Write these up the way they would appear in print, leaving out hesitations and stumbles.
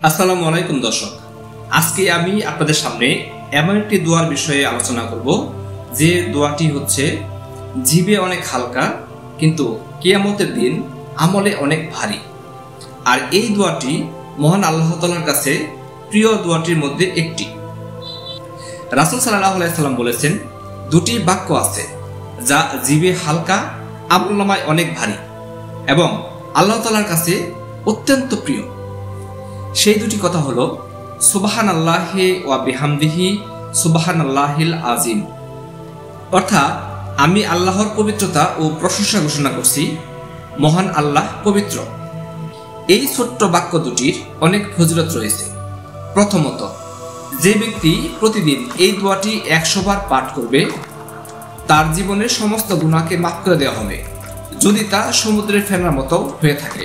আসসালামু আলাইকুম দর্শক, আজকে আমি আপনাদের সামনে এমন একটি দোয়ার বিষয়ে আলোচনা করব যে দোয়াটি হচ্ছে জিভে অনেক হালকা কিন্তু কিয়ামতের দিন আমলে অনেক ভারী। আর এই দোয়াটি মহান আল্লাহ তাআলার কাছে প্রিয় দোয়াটির মধ্যে একটি। রাসূল সাল্লাল্লাহু আলাইহি সাল্লাম বলেছেন, দুটি বাক্য আছে যা জিভে হালকা, আমলনামায় অনেক ভারী এবং আল্লাহ তাআলার কাছে অত্যন্ত প্রিয়। সেই দুটি কথা হলো সুবহানাল্লাহি ওয়া বিহামদিহি সুবহানাল্লাহিল আযীম। অর্থাৎ আমি আল্লাহর পবিত্রতা ও প্রশংসা ঘোষণা করছি, মহান আল্লাহ পবিত্র। এই ছোট্ট বাক্য দুটির অনেক ফজিলত রয়েছে। প্রথমত, যে ব্যক্তি প্রতিদিন এই দোয়াটি 100 বার পাঠ করবে তার জীবনের সমস্ত গুনাহকে মাফ করে দেওয়া হবে, যদি তা সমুদ্রের ফেনার মতো হয়ে থাকে।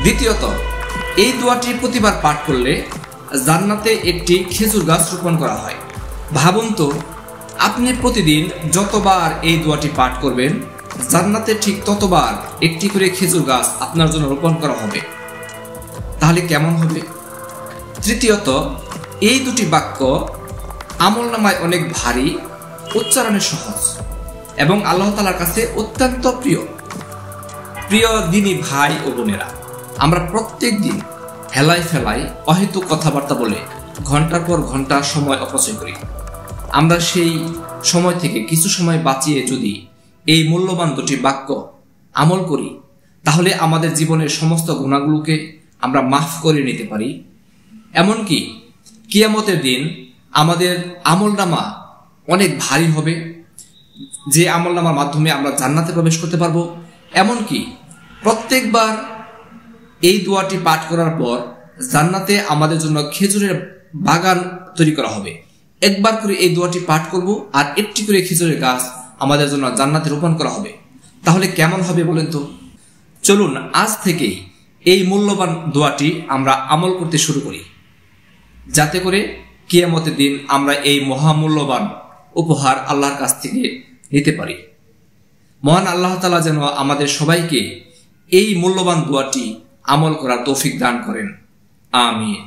দ্বিতীয়ত, এই দোয়াটি প্রতিবার পাঠ করলে জান্নাতে একটি খেজুর গাছ রোপণ করা হয়। ভাবুন তো, আপনি প্রতিদিন যতবার এই দোয়াটি পাঠ করবেন জান্নাতে ঠিক ততবার একটি করে খেজুর গাছ আপনার জন্য রোপণ করা হবে। তাহলে কেমন হবে? তৃতীয়ত, এই দুটি বাক্য আমলনামায় অনেক ভারী, উচ্চারণে সহজ এবং আল্লাহ তাআলার কাছে অত্যন্ত প্রিয়। প্রিয় দিনী ভাই ও বোনেরা, আমরা প্রত্যেক দিন হেলাই ফেলাই অহেতুক কথাবার্তা বলে ঘন্টার পর ঘন্টা সময় অপচয় করি। আমরা সেই সময় থেকে কিছু সময় বাঁচিয়ে যদি এই মূল্যবান দুটি বাক্য আমল করি তাহলে আমাদের জীবনের সমস্ত গুনাহগুলোকে আমরা মাফ করে নিতে পারি। এমনকি কিয়ামতের দিন আমাদের আমলনামা অনেক ভারী হবে, যে আমলনামার মাধ্যমে আমরা জান্নাতে প্রবেশ করতে পারবো। এমনকি প্রত্যেকবার এই দোয়াটি পাঠ করার পর জান্নাতে আমাদের জন্য খেজুরের বাগান তৈরি করা হবে। একবার করে এই দোয়াটি পাঠ করব আর একটি করে খেজুরের গাছ আমাদের জন্য জান্নাতে রোপণ করা হবে। তাহলে কেমন হবে বলেন তো? চলুন আজ থেকেই এই মূল্যবান দোয়াটি আমরা আমল করতে শুরু করি, যাতে করে কিয়ামতের দিন আমরা এই মহামূল্যবান উপহার আল্লাহর কাছ থেকে নিতে পারি। মহান আল্লাহ তাআলা যেন আমাদের সবাইকে এই মূল্যবান দোয়াটি আমল করার তৌফিক দান করেন। আমিন।